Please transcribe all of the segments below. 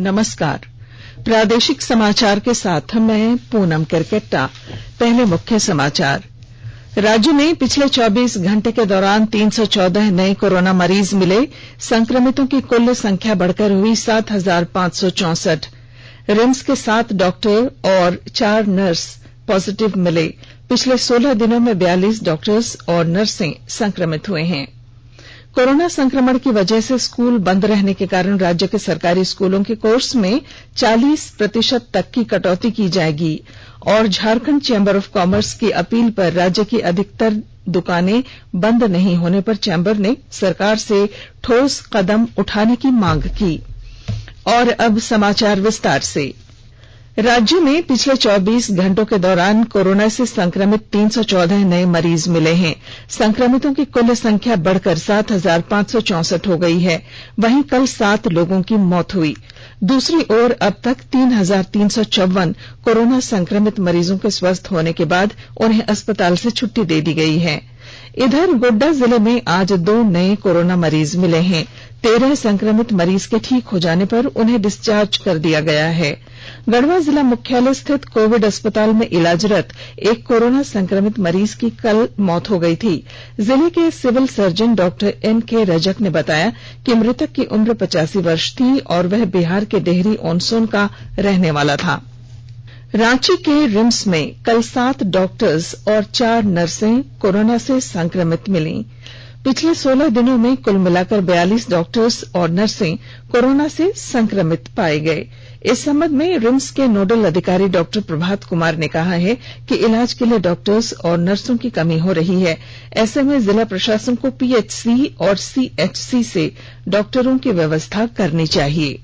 नमस्कार। प्रादेशिक समाचार के साथ मैं पूनम केरकेट्टा। पहले मुख्य समाचार। राज्य में पिछले 24 घंटे के दौरान 314 नए कोरोना मरीज मिले। संक्रमितों की कुल संख्या बढ़कर हुई 7,564। रिम्स के 7 डॉक्टर और 4 नर्स पॉजिटिव मिले। पिछले 16 दिनों में 42 डॉक्टर्स और नर्सें संक्रमित हुए हैं। कोरोना संक्रमण की वजह से स्कूल बंद रहने के कारण राज्य के सरकारी स्कूलों के कोर्स में 40% तक की कटौती की जाएगी और झारखंड चैंबर ऑफ कॉमर्स की अपील पर राज्य की अधिकतर दुकानें बंद नहीं होने पर चैंबर ने सरकार से ठोस कदम उठाने की मांग की। और अब समाचार विस्तार से। राज्य में पिछले 24 घंटों के दौरान कोरोना से संक्रमित 314 नए मरीज मिले हैं। संक्रमितों की कुल संख्या बढ़कर 7,564 हो गई है। वहीं कल 7 लोगों की मौत हुई। दूसरी ओर अब तक 3,354 कोरोना संक्रमित मरीजों के स्वस्थ होने के बाद उन्हें अस्पताल से छुट्टी दे दी गई है। इधर गोड्डा जिले में आज 2 नए कोरोना मरीज मिले हैं। 13 संक्रमित मरीज के ठीक हो जाने पर उन्हें डिस्चार्ज कर दिया गया है। गढ़वा जिला मुख्यालय स्थित कोविड अस्पताल में इलाजरत एक कोरोना संक्रमित मरीज की कल मौत हो गई थी। जिले के civil surgeon doctor NK Rajak ने बताया कि मृतक की उम्र 85 वर्ष थी और वह बिहार के डेहरी ऑन सोन का रहने वाला था। रांची के रिम्स में कल 7 डॉक्टर्स और 4 नर्सें कोरोना से संक्रमित मिली। पिछले 16 दिनों में कुल मिलाकर 42 डॉक्टर्स और नर्सें कोरोना से संक्रमित पाए गए। इस संबंध में रिम्स के नोडल अधिकारी डॉक्टर प्रभात कुमार ने कहा है कि इलाज के लिए डॉक्टर्स और नर्सों की कमी हो रही है। ऐसे में जिला प्रशासन को PHC और CHC से डॉक्टरों की व्यवस्था करनी चाहिए।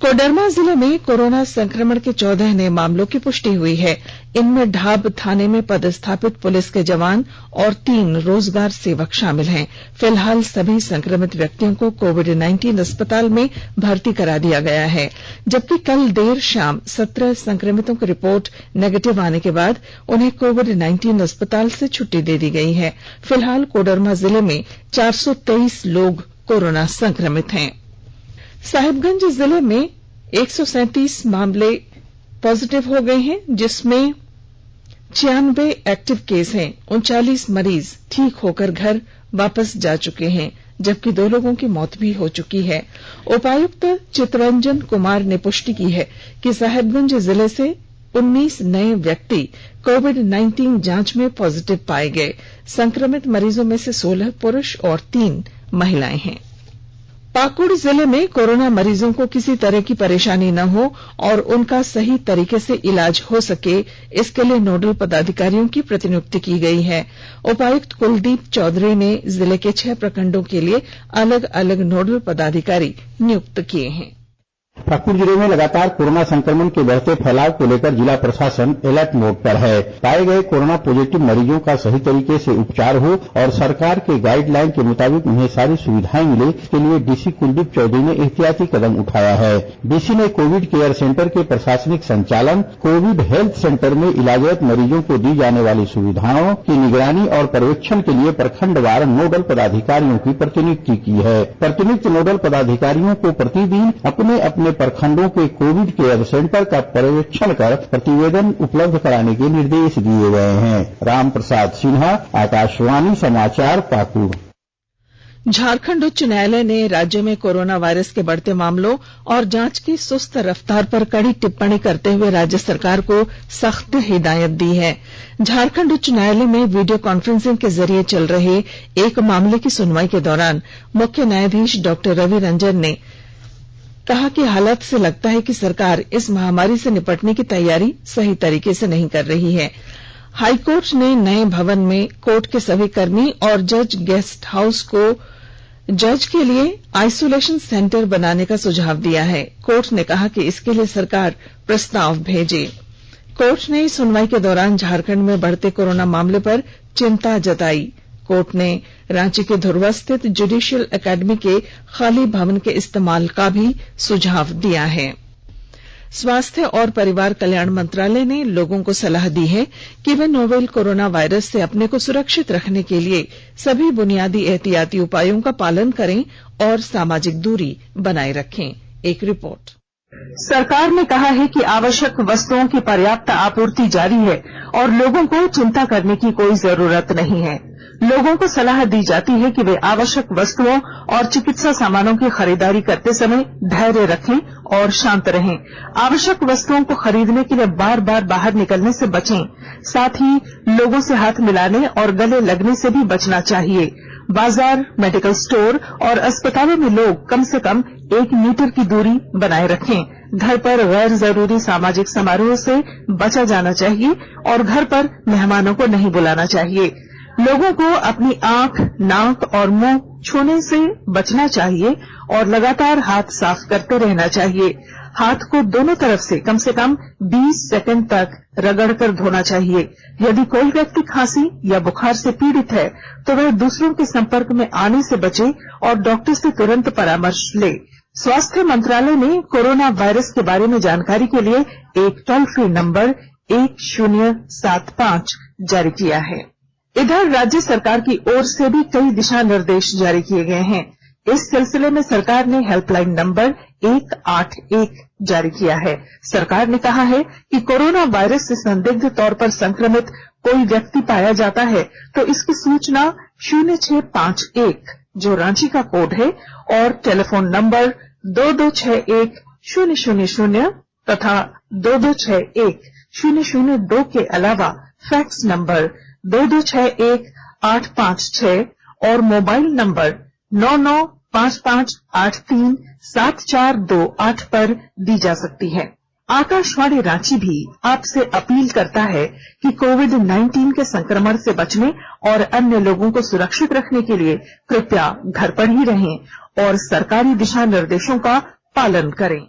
कोडरमा जिले में कोरोना संक्रमण के 14 नए मामलों की पुष्टि हुई है। इनमें ढाब थाने में पदस्थापित पुलिस के जवान और 3 रोजगार सेवक शामिल हैं। फिलहाल सभी संक्रमित व्यक्तियों को कोविड-19 अस्पताल में भर्ती करा दिया गया है। जबकि कल देर शाम 17 संक्रमितों की रिपोर्ट नेगेटिव आने के बाद उन्हें कोविड-19 अस्पताल से छुट्टी दे दी गई है। फिलहाल कोडरमा जिले में 423 लोग कोरोना संक्रमित हैं। साहिबगंज जिले में 137 मामले पॉजिटिव हो गए हैं, जिसमें 96 एक्टिव केस हैं। 39 मरीज ठीक होकर घर वापस जा चुके हैं, जबकि 2 लोगों की मौत भी हो चुकी है। उपायुक्त चितरंजन कुमार ने पुष्टि की है कि साहिबगंज जिले से 19 नए व्यक्ति कोविड-19 जांच में पॉजिटिव पाए गए। संक्रमित मरीजों में से 16 पुरुष और 3 महिलाएं हैं। पाकुड़ जिले में कोरोना मरीजों को किसी तरह की परेशानी न हो और उनका सही तरीके से इलाज हो सके, इसके लिए नोडल पदाधिकारियों की प्रतिनियुक्ति की गई है। उपायुक्त कुलदीप चौधरी ने जिले के 6 प्रखंडों के लिए अलग अलग नोडल पदाधिकारी नियुक्त किए हैं। पाकुड़ जिले में लगातार कोरोना संक्रमण के बढ़ते फैलाव को लेकर जिला प्रशासन अलर्ट मोड पर है। पाए गए कोरोना पॉजिटिव मरीजों का सही तरीके से उपचार हो और सरकार के गाइडलाइन के मुताबिक उन्हें सारी सुविधाएं मिले, इसके लिए डीसी कुलदीप चौधरी ने एहतियाती कदम उठाया है। डीसी ने कोविड केयर सेंटर के प्रशासनिक संचालन, कोविड हेल्थ सेंटर में इलाजरत मरीजों को दी जाने वाली सुविधाओं की निगरानी और पर्यवेक्षण के लिए प्रखंडवार नोडल पदाधिकारियों की प्रतिनियुक्ति की है। प्रतिनियुक्त नोडल पदाधिकारियों को प्रतिदिन अपने अपने प्रखंडों के कोविड केयर सेंटर का पर्यवेक्षण कर प्रतिवेदन उपलब्ध कराने के निर्देश दिए गए हैं। राम प्रसाद सिन्हा, आकाशवाणी समाचार, पाकुड़। झारखंड उच्च न्यायालय ने राज्य में कोरोना वायरस के बढ़ते मामलों और जांच की सुस्त रफ्तार पर कड़ी टिप्पणी करते हुए राज्य सरकार को सख्त हिदायत दी है। झारखंड उच्च न्यायालय में वीडियो कॉन्फ्रेंसिंग के जरिए चल रहे एक मामले की सुनवाई के दौरान मुख्य न्यायाधीश डॉक्टर रवि रंजन ने कहा कि हालात से लगता है कि सरकार इस महामारी से निपटने की तैयारी सही तरीके से नहीं कर रही है। हाईकोर्ट ने नए भवन में कोर्ट के सभी कर्मी और जज गेस्ट हाउस को जज के लिए आइसोलेशन सेंटर बनाने का सुझाव दिया है। कोर्ट ने कहा कि इसके लिए सरकार प्रस्ताव भेजे। कोर्ट ने सुनवाई के दौरान झारखंड में बढ़ते कोरोना मामले पर चिंता जताई। कोर्ट ने रांची के धुर्वा स्थित जुडिशियल एकेडमी के खाली भवन के इस्तेमाल का भी सुझाव दिया है। स्वास्थ्य और परिवार कल्याण मंत्रालय ने लोगों को सलाह दी है कि वे नोवेल कोरोना वायरस से अपने को सुरक्षित रखने के लिए सभी बुनियादी एहतियाती उपायों का पालन करें और सामाजिक दूरी बनाए रखें। एक रिपोर्ट। सरकार ने कहा है कि आवश्यक वस्तुओं की पर्याप्त आपूर्ति जारी है और लोगों को चिंता करने की कोई जरूरत नहीं है। लोगों को सलाह दी जाती है कि वे आवश्यक वस्तुओं और चिकित्सा सामानों की खरीदारी करते समय धैर्य रखें और शांत रहें। आवश्यक वस्तुओं को खरीदने के लिए बार बार बाहर निकलने से बचें। साथ ही लोगों से हाथ मिलाने और गले लगने से भी बचना चाहिए। बाजार, मेडिकल स्टोर और अस्पतालों में लोग कम से कम 1 मीटर की दूरी बनाए रखें। घर पर गैर जरूरी सामाजिक समारोह से बचा जाना चाहिए और घर पर मेहमानों को नहीं बुलाना चाहिए। लोगों को अपनी आंख, नाक और मुंह छूने से बचना चाहिए और लगातार हाथ साफ करते रहना चाहिए। हाथ को दोनों तरफ से कम 20 सेकंड तक रगड़कर धोना चाहिए। यदि कोई व्यक्ति खांसी या बुखार से पीड़ित है तो वह दूसरों के संपर्क में आने से बचे और डॉक्टर से तुरंत परामर्श ले। स्वास्थ्य मंत्रालय ने कोरोना वायरस के बारे में जानकारी के लिए एक टोल फ्री नंबर 1075 जारी किया है। इधर राज्य सरकार की ओर से भी कई दिशा निर्देश जारी किए गए हैं। इस सिलसिले में सरकार ने हेल्पलाइन नंबर 181 जारी किया है। सरकार ने कहा है कि कोरोना वायरस से संदिग्ध तौर पर संक्रमित कोई व्यक्ति पाया जाता है तो इसकी सूचना 0651 जो रांची का कोड है और टेलीफोन नंबर 2261-000 तथा 2261-002 के अलावा फैक्स नंबर 2261-856 और मोबाइल नंबर 9955837428 पर दी जा सकती है। आकाशवाणी रांची भी आपसे अपील करता है कि कोविड-19 के संक्रमण से बचने और अन्य लोगों को सुरक्षित रखने के लिए कृपया घर पर ही रहें और सरकारी दिशा निर्देशों का पालन करें।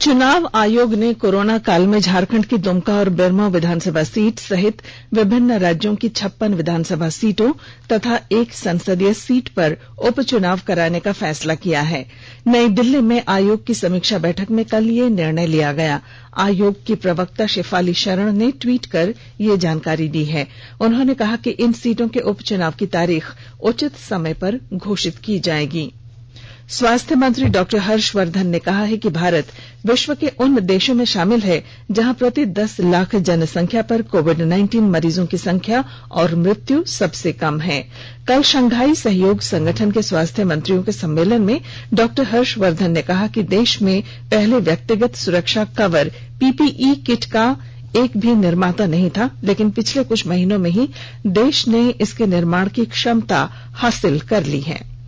चुनाव आयोग ने कोरोना काल में झारखंड की दुमका और बेरमो विधानसभा सीट सहित विभिन्न राज्यों की 56 विधानसभा सीटों तथा 1 संसदीय सीट पर उपचुनाव कराने का फैसला किया है। नई दिल्ली में आयोग की समीक्षा बैठक में कल ये निर्णय लिया गया। आयोग की प्रवक्ता शेफाली शरण ने ट्वीट कर ये जानकारी दी है। उन्होंने कहा कि इन सीटों के उपचुनाव की तारीख उचित समय पर घोषित की जाएगी। स्वास्थ्य मंत्री डॉक्टर हर्षवर्धन ने कहा है कि भारत विश्व के उन देशों में शामिल है जहां प्रति 10 लाख जनसंख्या पर कोविड-19 मरीजों की संख्या और मृत्यु सबसे कम है। कल शंघाई सहयोग संगठन के स्वास्थ्य मंत्रियों के सम्मेलन में डॉक्टर हर्षवर्धन ने कहा कि देश में पहले व्यक्तिगत सुरक्षा कवर पीपीई किट का एक भी निर्माता नहीं था, लेकिन पिछले कुछ महीनों में ही देश ने इसके निर्माण की क्षमता हासिल कर ली है।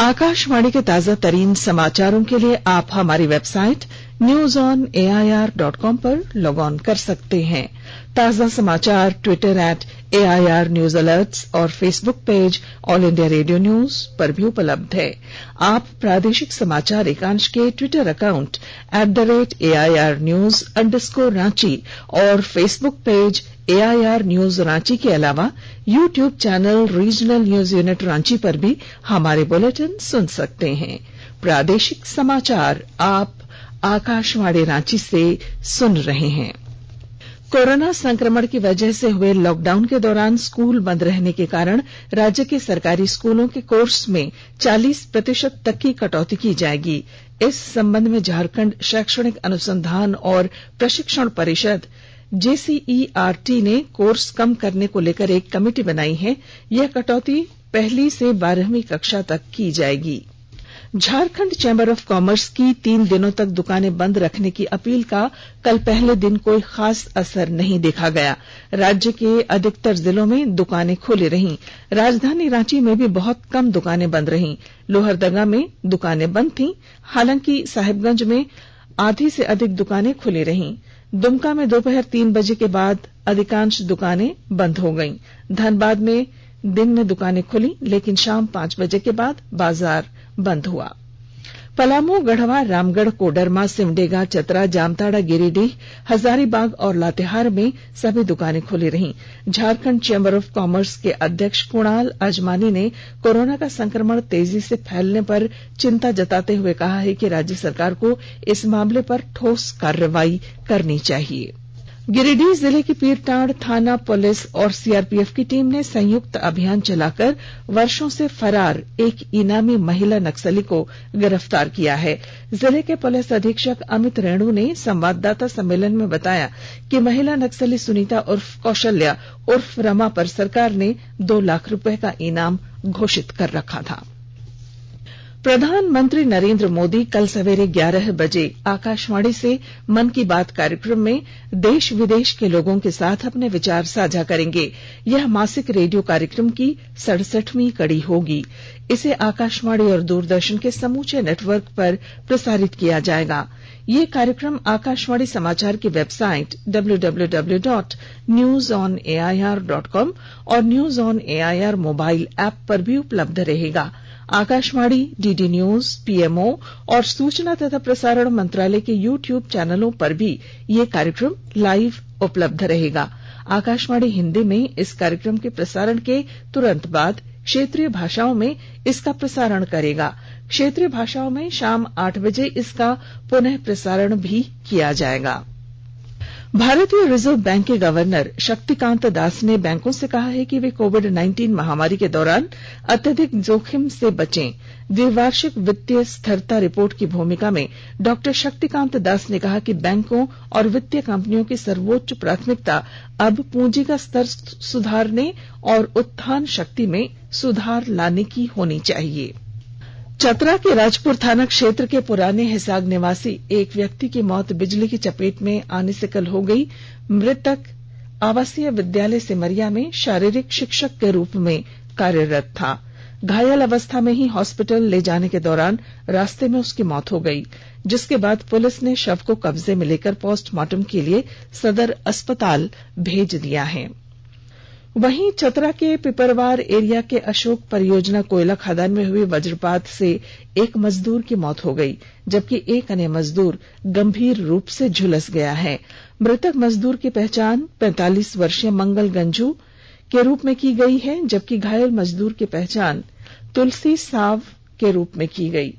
आकाशवाणी के ताजा तरीन समाचारों के लिए आप हमारी वेबसाइट newsonair.com पर लॉग ऑन कर सकते हैं। ताजा समाचार ट्विटर @AIR News Alerts और Facebook page all India radio news पर भी उपलब्ध है। आप प्रादेशिक समाचार एकांश के ट्विटर अकाउंट @AIR News_Ranchi और Facebook page AIR News Ranchi के अलावा YouTube channel regional news unit Ranchi पर भी हमारे बुलेटिन सुन सकते हैं। प्रादेशिक समाचार आप आकाशवाणी रांची से सुन रहे हैं। कोरोना संक्रमण की वजह से हुए लॉकडाउन के दौरान स्कूल बंद रहने के कारण राज्य के सरकारी स्कूलों के कोर्स में 40% तक की कटौती की जाएगी। इस संबंध में झारखंड शैक्षणिक अनुसंधान और प्रशिक्षण परिषद JCERT ने कोर्स कम करने को लेकर एक कमेटी बनाई है। यह कटौती 1 से 12वीं कक्षा तक की जाएगी। झारखंड चैंबर ऑफ कॉमर्स की 3 दिनों तक दुकानें बंद रखने की अपील का कल पहले दिन कोई खास असर नहीं देखा गया। राज्य के अधिकतर जिलों में दुकानें खुली रहीं। राजधानी रांची में भी बहुत कम दुकानें बंद रहीं। लोहरदगा में दुकानें बंद थीं। हालांकि साहिबगंज में आधी से अधिक दुकानें खुली रहीं। दुमका में दोपहर 3 बजे के बाद अधिकांश दुकानें बंद हो गईं। धनबाद में दिन में दुकानें खुली, लेकिन शाम 5 बजे के बाद बाजार बंद हुआ। पलामू, गढ़वा, रामगढ़, कोडरमा, सिमडेगा, चतरा, जामताड़ा, गिरिडीह, हजारीबाग और लातेहार में सभी दुकानें खुली रहीं। झारखंड चैंबर ऑफ कॉमर्स के अध्यक्ष कुणाल अजमानी ने कोरोना का संक्रमण तेजी से फैलने पर चिंता जताते हुए कहा है कि राज्य सरकार को इस मामले पर ठोस कार्रवाई करनी चाहिए। गिरिडीह जिले की पीरटांड थाना पुलिस और सीआरपीएफ की टीम ने संयुक्त अभियान चलाकर वर्षों से फरार एक इनामी महिला नक्सली को गिरफ्तार किया है। जिले के पुलिस अधीक्षक अमित रेणु ने संवाददाता सम्मेलन में बताया कि महिला नक्सली सुनीता उर्फ कौशल्या उर्फ रमा पर सरकार ने 2 लाख रुपए का इनाम घोषित कर रखा था। प्रधानमंत्री नरेंद्र मोदी कल सवेरे 11 बजे आकाशवाणी से मन की बात कार्यक्रम में देश विदेश के लोगों के साथ अपने विचार साझा करेंगे। यह मासिक रेडियो कार्यक्रम की 67वीं कड़ी होगी। इसे आकाशवाणी और दूरदर्शन के समूचे नेटवर्क पर प्रसारित किया जाएगा। यह कार्यक्रम आकाशवाणी समाचार की वेबसाइट www.newsonair.com और news on AIR mobile app पर भी उपलब्ध रहेगा। आकाशवाणी, डीडी न्यूज, पीएमओ और सूचना तथा प्रसारण मंत्रालय के यूट्यूब चैनलों पर भी यह कार्यक्रम लाइव उपलब्ध रहेगा। आकाशवाणी हिंदी में इस कार्यक्रम के प्रसारण के तुरंत बाद क्षेत्रीय भाषाओं में इसका प्रसारण करेगा। क्षेत्रीय भाषाओं में शाम 8 बजे इसका पुनः प्रसारण भी किया जाएगा। भारतीय रिजर्व बैंक के गवर्नर शक्तिकांत दास ने बैंकों से कहा है कि वे कोविड-19 महामारी के दौरान अत्यधिक जोखिम से बचें। द्विवार्षिक वित्तीय स्थिरता रिपोर्ट की भूमिका में डॉक्टर शक्तिकांत दास ने कहा कि बैंकों और वित्तीय कंपनियों की सर्वोच्च प्राथमिकता अब पूंजी का स्तर सुधारने और उत्थान शक्ति में सुधार लाने की होनी चाहिए। चतरा के राजपुर थाना क्षेत्र के पुराने हिसाग निवासी एक व्यक्ति की मौत बिजली की चपेट में आने से कल हो गई। मृतक आवासीय विद्यालय सिमरिया में शारीरिक शिक्षक के रूप में कार्यरत था। घायल अवस्था में ही हॉस्पिटल ले जाने के दौरान रास्ते में उसकी मौत हो गई, जिसके बाद पुलिस ने शव को कब्जे में लेकर पोस्टमार्टम के लिए सदर अस्पताल भेज दिया है। वहीं चतरा के पिपरवार एरिया के अशोक परियोजना कोयला खदान में हुई वज्रपात से एक मजदूर की मौत हो गई, जबकि एक अन्य मजदूर गंभीर रूप से झुलस गया है। मृतक मजदूर की पहचान 45 वर्षीय मंगल गंजू के रूप में की गई है, जबकि घायल मजदूर की पहचान तुलसी साव के रूप में की गई।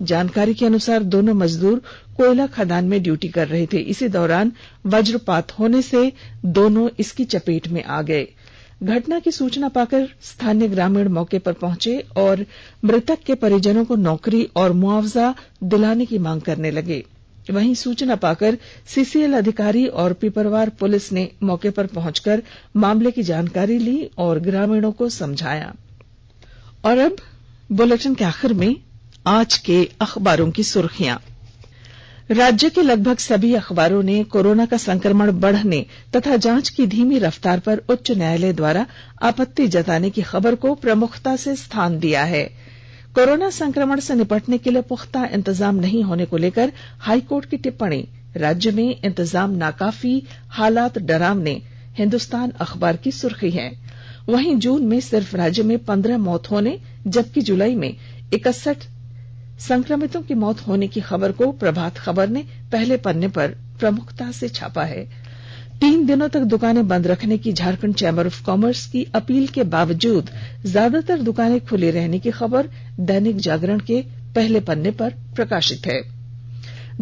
जानकारी के अनुसार दोनों मजदूर कोयला खदान में ड्यूटी कर रहे थे। इसी दौरान वज्रपात होने से दोनों इसकी चपेट में आ गए। घटना की सूचना पाकर स्थानीय ग्रामीण मौके पर पहुंचे और मृतक के परिजनों को नौकरी और मुआवजा दिलाने की मांग करने लगे। वहीं सूचना पाकर सीसीएल अधिकारी और पिपरवार पुलिस ने मौके पर पहुंचकर मामले की जानकारी ली और ग्रामीणों को समझाया। और अब बुलेटिन के आखिर में आज के अखबारों की सुर्खियां। राज्य के लगभग सभी अखबारों ने कोरोना का संक्रमण बढ़ने तथा जांच की धीमी रफ्तार पर उच्च न्यायालय द्वारा आपत्ति जताने की खबर को प्रमुखता से स्थान दिया है। कोरोना संक्रमण से निपटने के लिए पुख्ता इंतजाम नहीं होने को लेकर हाईकोर्ट की टिप्पणी, राज्य में इंतजाम नाकाफी, हालात डरावने, हिन्दुस्तान अखबार की सुर्खी है। वहीं जून में सिर्फ राज्य में 15 मौत होने, जबकि जुलाई में 61 संक्रमितों की मौत होने की खबर को प्रभात खबर ने पहले पन्ने पर प्रमुखता से छापा है। 3 दिनों तक दुकानें बंद रखने की झारखंड चैंबर ऑफ कॉमर्स की अपील के बावजूद ज्यादातर दुकानें खुली रहने की खबर दैनिक जागरण के पहले पन्ने पर प्रकाशित है।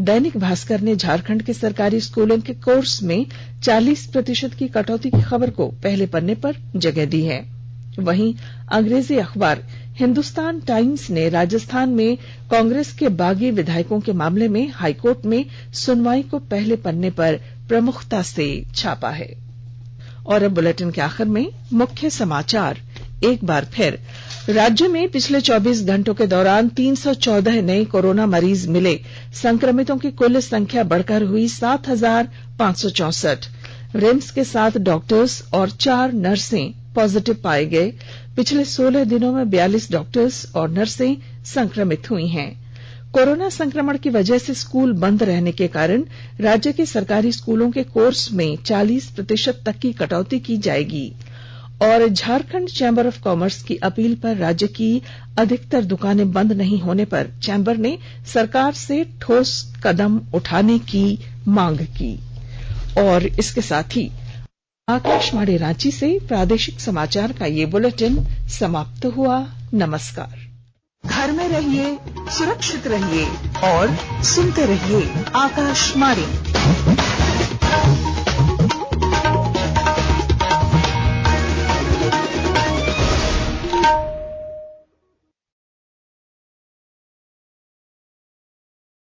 दैनिक भास्कर ने झारखंड के सरकारी स्कूलों के कोर्स में 40% की कटौती की खबर को पहले पन्ने पर जगह दी है। वहीं अंग्रेजी अखबार हिंदुस्तान टाइम्स ने राजस्थान में कांग्रेस के बागी विधायकों के मामले में हाईकोर्ट में सुनवाई को पहले पन्ने पर प्रमुखता से छापा है। और अब बुलेटिन के आखिर में मुख्य समाचार एक बार फिर। राज्य में पिछले 24 घंटों के दौरान 314 नए कोरोना मरीज मिले। संक्रमितों की कुल संख्या बढ़कर हुई 7,564। रिम्स के 7 डॉक्टर्स और 4 नर्सें पॉजिटिव पाए गए। पिछले 16 दिनों में 42 डॉक्टर्स और नर्सें संक्रमित हुई हैं। कोरोना संक्रमण की वजह से स्कूल बंद रहने के कारण राज्य के सरकारी स्कूलों के कोर्स में 40% तक की कटौती की जाएगी। और झारखंड चैंबर ऑफ कॉमर्स की अपील पर राज्य की अधिकतर दुकानें बंद नहीं होने पर चैंबर ने सरकार से ठोस कदम उठाने की मांग की। और इसके साथ ही आकाशवाणी रांची से प्रादेशिक समाचार का ये बुलेटिन समाप्त हुआ। नमस्कार। घर में रहिए, सुरक्षित रहिए और सुनते रहिए आकाशवाणी।